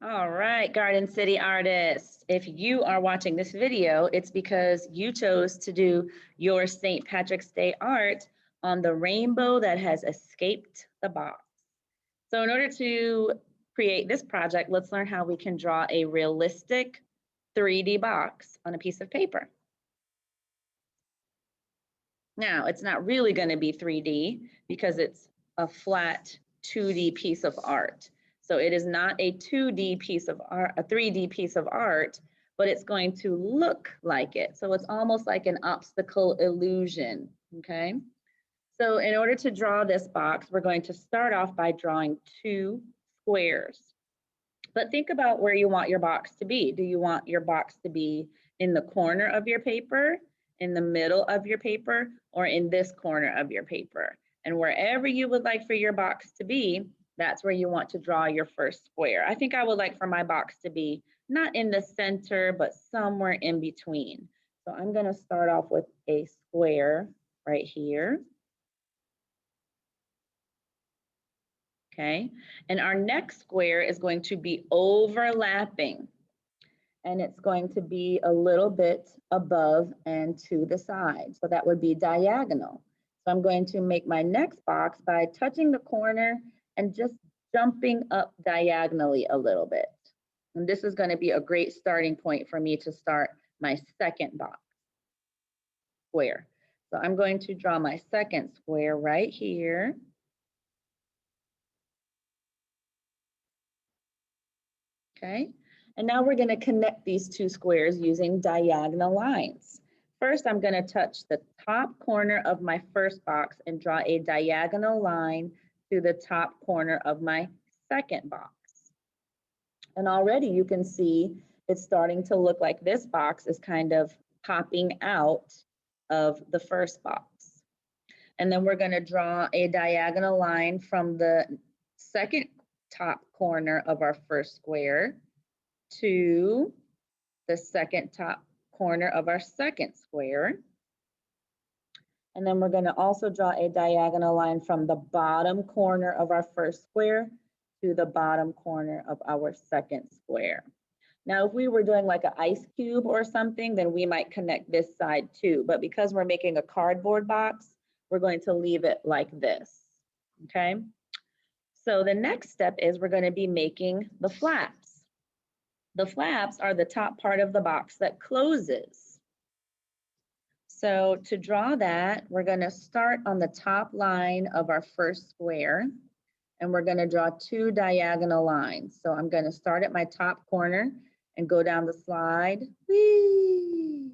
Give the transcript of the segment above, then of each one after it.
All right, Garden City artists, if you are watching this video, it's because you chose to do your St. Patrick's Day art on the rainbow that has escaped the box. So in order to create this project, let's learn how we can draw a realistic 3D box on a piece of paper. Now, it's not really going to be 3D because it's a flat 2D piece of art. So it is not a 2D piece of art, a 3D piece of art, but it's going to look like it. So it's almost like an optical illusion, okay? So in order to draw this box, we're going to start off by drawing 2 squares. But think about where you want your box to be. Do you want your box to be in the corner of your paper, in the middle of your paper, or in this corner of your paper? And wherever you would like for your box to be, that's where you want to draw your first square. I think I would like for my box to be not in the center, but somewhere in between. So I'm going to start off with a square right here. Okay, and our next square is going to be overlapping, and it's going to be a little bit above and to the side. So that would be diagonal. So I'm going to make my next box by touching the corner and just jumping up diagonally a little bit. And this is going to be a great starting point for me to start my second box square. So I'm going to draw my second square right here. Okay, and now we're going to connect these 2 squares using diagonal lines. First, I'm going to touch the top corner of my first box and draw a diagonal line to the top corner of my second box. And already you can see it's starting to look like this box is kind of popping out of the first box. And then we're going to draw a diagonal line from the second top corner of our first square to the second top corner of our second square. And then we're going to also draw a diagonal line from the bottom corner of our first square to the bottom corner of our second square. Now, if we were doing like an ice cube or something, then we might connect this side too. But because we're making a cardboard box, we're going to leave it like this, okay? So the next step is we're going to be making the flaps. The flaps are the top part of the box that closes. So to draw that, we're going to start on the top line of our first square, and we're going to draw 2 diagonal lines. So I'm going to start at my top corner and go down the slide. Whee!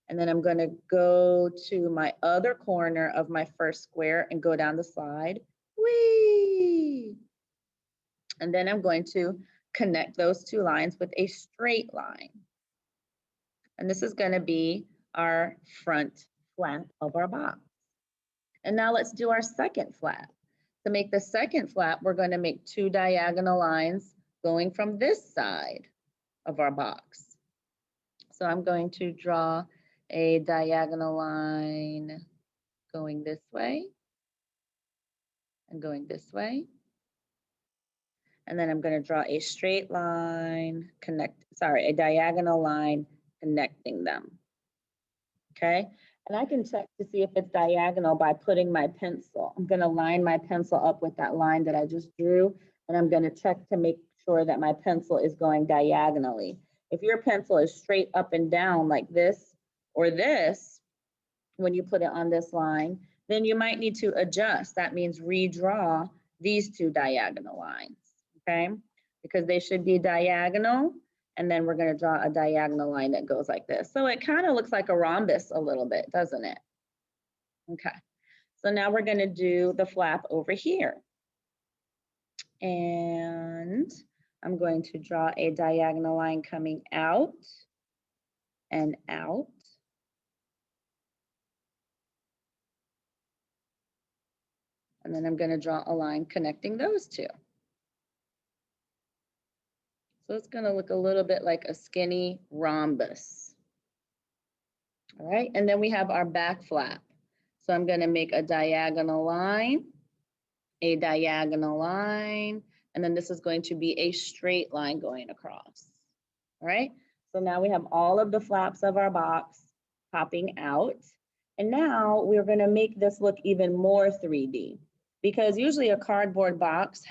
And then I'm going to go to my other corner of my first square and go down the slide. Whee! And then I'm going to connect those 2 lines with a straight line. And this is going to be our front flap of our box. And now let's do our second flap. To make the second flap, we're going to make 2 diagonal lines going from this side of our box. So I'm going to draw a diagonal line going this way and going this way. And then I'm going to draw a straight line, a diagonal line connecting them. Okay, and I can check to see if it's diagonal by putting my pencil. I'm going to line my pencil up with that line that I just drew, and I'm going to check to make sure that my pencil is going diagonally. If your pencil is straight up and down like this or this, when you put it on this line, then you might need to adjust. That means redraw these 2 diagonal lines, okay? Because they should be diagonal, and then we're going to draw a diagonal line that goes like this. So it kind of looks like a rhombus a little bit, doesn't it? Okay, so now we're going to do the flap over here. And I'm going to draw a diagonal line coming out and out. And then I'm going to draw a line connecting those 2. So it's going to look a little bit like a skinny rhombus. All right, and then we have our back flap. So I'm going to make a diagonal line, And then this is going to be a straight line going across. All right, so now we have all of the flaps of our box popping out. And now we're going to make this look even more 3D, because usually a cardboard box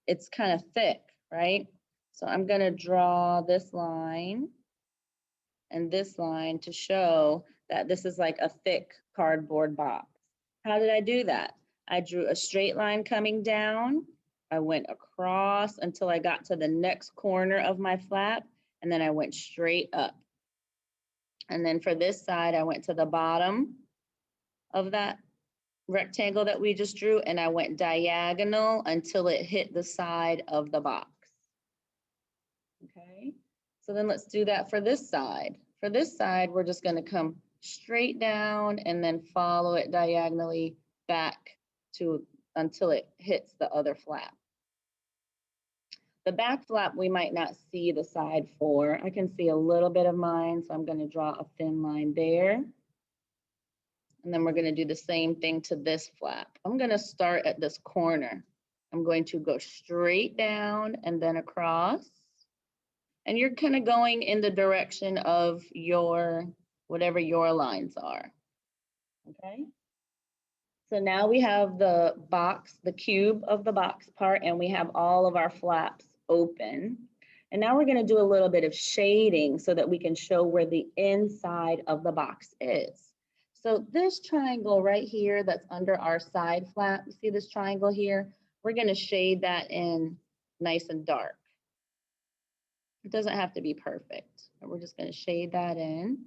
it's kind of thick, right? So I'm going to draw this line and this line to show that this is like a thick cardboard box. How did I do that? I drew a straight line coming down. I went across until I got to the next corner of my flap, and then I went straight up. And then for this side, I went to the bottom of that rectangle that we just drew, and I went diagonal until it hit the side of the box. Okay, so then let's do that for this side. For this side, we're just going to come straight down and then follow it diagonally back to until it hits the other flap. The back flap, we might not see the side for. I can see a little bit of mine, so I'm going to draw a thin line there. And then we're going to do the same thing to this flap. I'm going to start at this corner. I'm going to go straight down and then across. And you're kind of going in the direction of whatever your lines are. Okay. So now we have the box, the cube of the box part, and we have all of our flaps open. And now we're going to do a little bit of shading so that we can show where the inside of the box is. So this triangle right here that's under our side flap, you see this triangle here? We're going to shade that in nice and dark. It doesn't have to be perfect, but we're just going to shade that in.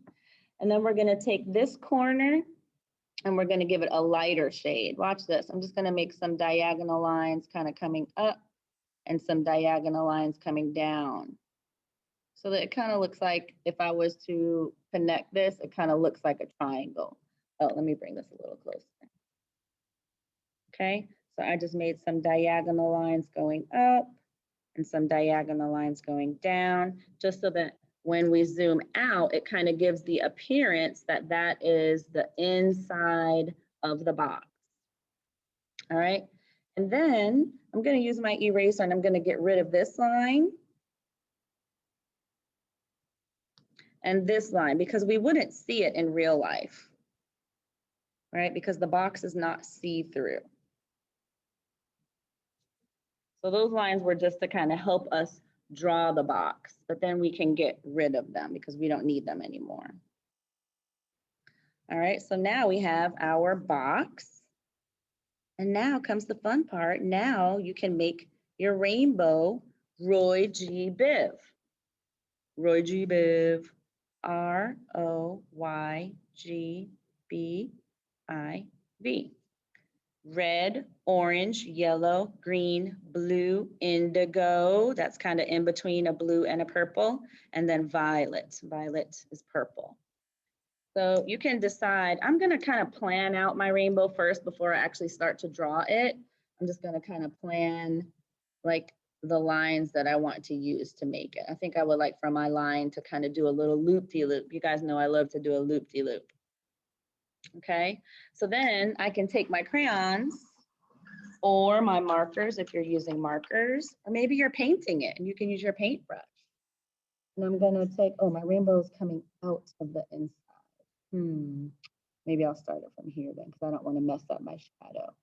And then we're going to take this corner and we're going to give it a lighter shade. Watch this. I'm just going to make some diagonal lines kind of coming up and some diagonal lines coming down. So that it kind of looks like, if I was to connect this, it kind of looks like a triangle. Oh, let me bring this a little closer. Okay, so I just made some diagonal lines going up and some diagonal lines going down, just so that when we zoom out, it kind of gives the appearance that that is the inside of the box. All right, and then I'm going to use my eraser and I'm going to get rid of this line and this line, because we wouldn't see it in real life, right? Because the box is not see-through. So those lines were just to kind of help us draw the box, but then we can get rid of them because we don't need them anymore. All right, so now we have our box. And now comes the fun part. Now you can make your rainbow Roy G. Biv. Roy G. Biv. R-O-Y-G-B-I-V. Red, orange, yellow, green, blue, indigo. That's kind of in between a blue and a purple. And then violet. Violet is purple. So you can decide. I'm going to kind of plan out my rainbow first before I actually start to draw it. I'm just going to kind of plan like the lines that I want to use to make it. I think I would like for my line to kind of do a little loop-de-loop. You guys know I love to do a loop-de-loop. Okay, so then I can take my crayons or my markers if you're using markers, or maybe you're painting it and you can use your paintbrush. And I'm going to take, oh, my rainbow is coming out of the inside. Maybe I'll start it from here then, because I don't want to mess up my shadow.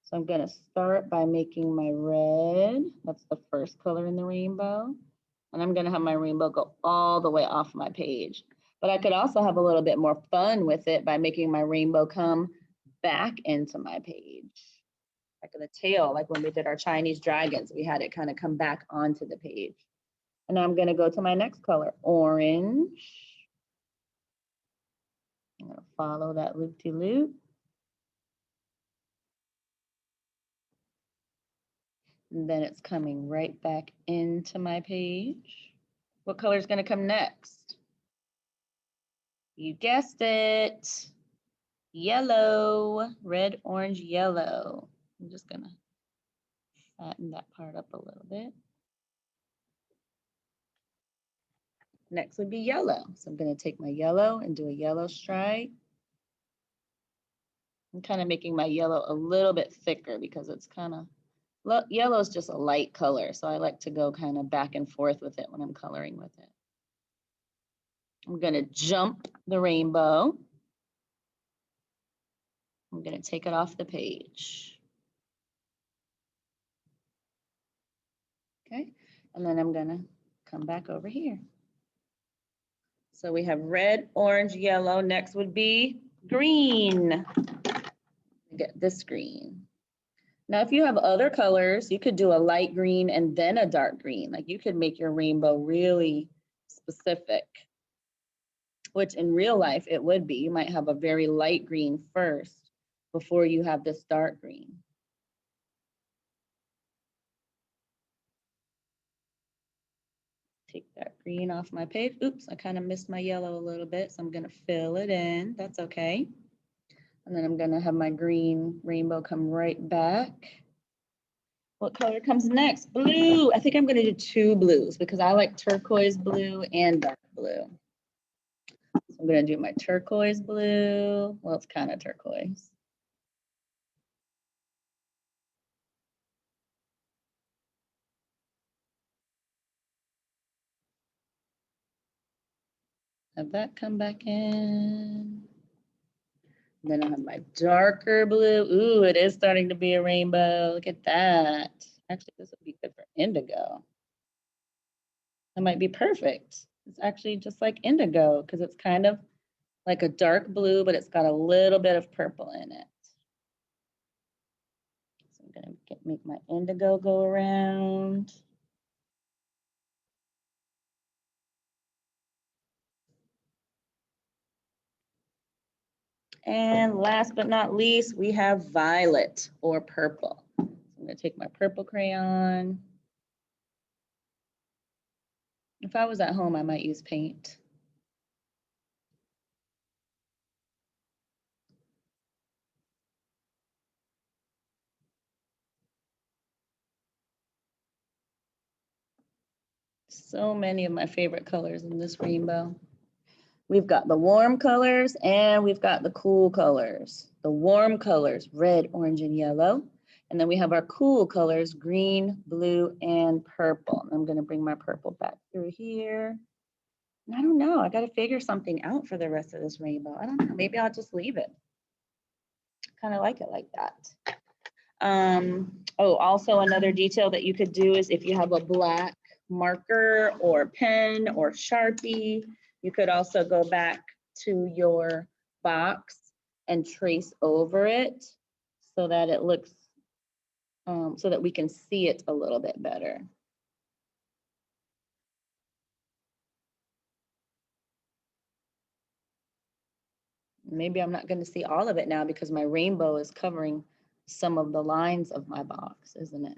So I'm going to start by making my red. That's the first color in the rainbow. And I'm going to have my rainbow go all the way off my page. But I could also have a little bit more fun with it by making my rainbow come back into my page. Like the tail, like when we did our Chinese dragons, we had it kind of come back onto the page. And now I'm going to go to my next color, orange. I'm going to follow that loop-de-loop. And then it's coming right back into my page. What color is going to come next? You guessed it. Yellow. Red, orange, yellow. I'm just going to fatten that part up a little bit. Next would be yellow. So I'm going to take my yellow and do a yellow stripe. I'm kind of making my yellow a little bit thicker because it's kind of Yellow is just a light color, so I like to go kind of back and forth with it when I'm coloring with it. I'm going to jump the rainbow. I'm going to take it off the page. Okay, and then I'm going to come back over here. So we have red, orange, yellow. Next would be green. Get this green. Now, if you have other colors, you could do a light green and then a dark green. Like you could make your rainbow really specific, which in real life it would be. You might have a very light green first before you have this dark green. Take that green off my page. Oops, I kind of missed my yellow a little bit, so I'm going to fill it in. That's okay. And then I'm going to have my green rainbow come right back. What color comes next? Blue. I think I'm going to do two blues because I like turquoise blue and dark blue. So I'm going to do my turquoise blue. Well, it's kind of turquoise. Have that come back in. And then I have my darker blue. Ooh, it is starting to be a rainbow. Look at that. Actually, this would be good for indigo. That might be perfect. It's actually just like indigo because it's kind of like a dark blue, but it's got a little bit of purple in it. So I'm going to make my indigo go around. And last but not least, we have violet or purple. So I'm going to take my purple crayon. If I was at home, I might use paint. So many of my favorite colors in this rainbow. We've got the warm colors and we've got the cool colors. The warm colors, red, orange, and yellow. And then we have our cool colors, green, blue, and purple. And I'm going to bring my purple back through here. And I don't know, I got to figure something out for the rest of this rainbow. I don't know, maybe I'll just leave it. Kind of like it like that. Oh, also another detail that you could do is if you have a black marker or pen or Sharpie, you could also go back to your box and trace over it so that it looks, so that we can see it a little bit better. Maybe I'm not going to see all of it now because my rainbow is covering some of the lines of my box, isn't it?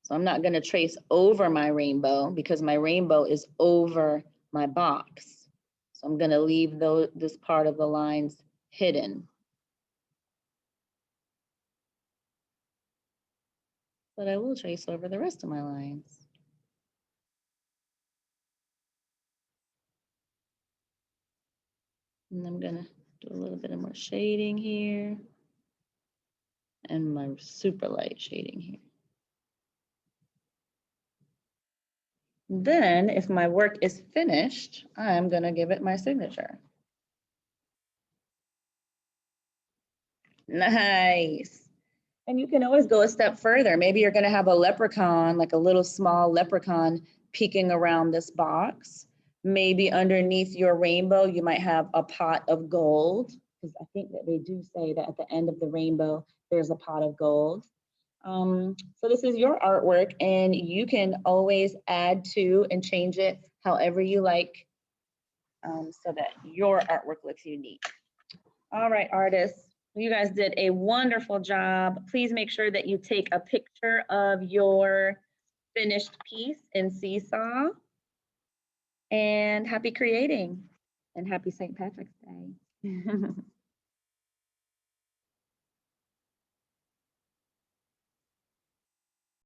So I'm not going to trace over my rainbow because my rainbow is over my box. So I'm going to leave this part of the lines hidden. But I will trace over the rest of my lines. And I'm going to do a little bit of more shading here. And my super light shading here. Then, if my work is finished, I'm going to give it my signature. Nice. And you can always go a step further. Maybe you're going to have a leprechaun, like a little small leprechaun peeking around this box. Maybe underneath your rainbow, you might have a pot of gold, because I think that they do say that at the end of the rainbow, there's a pot of gold. So this is your artwork, and you can always add to and change it however you like, so that your artwork looks unique. All right, artists, you guys did a wonderful job. Please make sure that you take a picture of your finished piece in Seesaw. And happy creating, and happy St. Patrick's Day.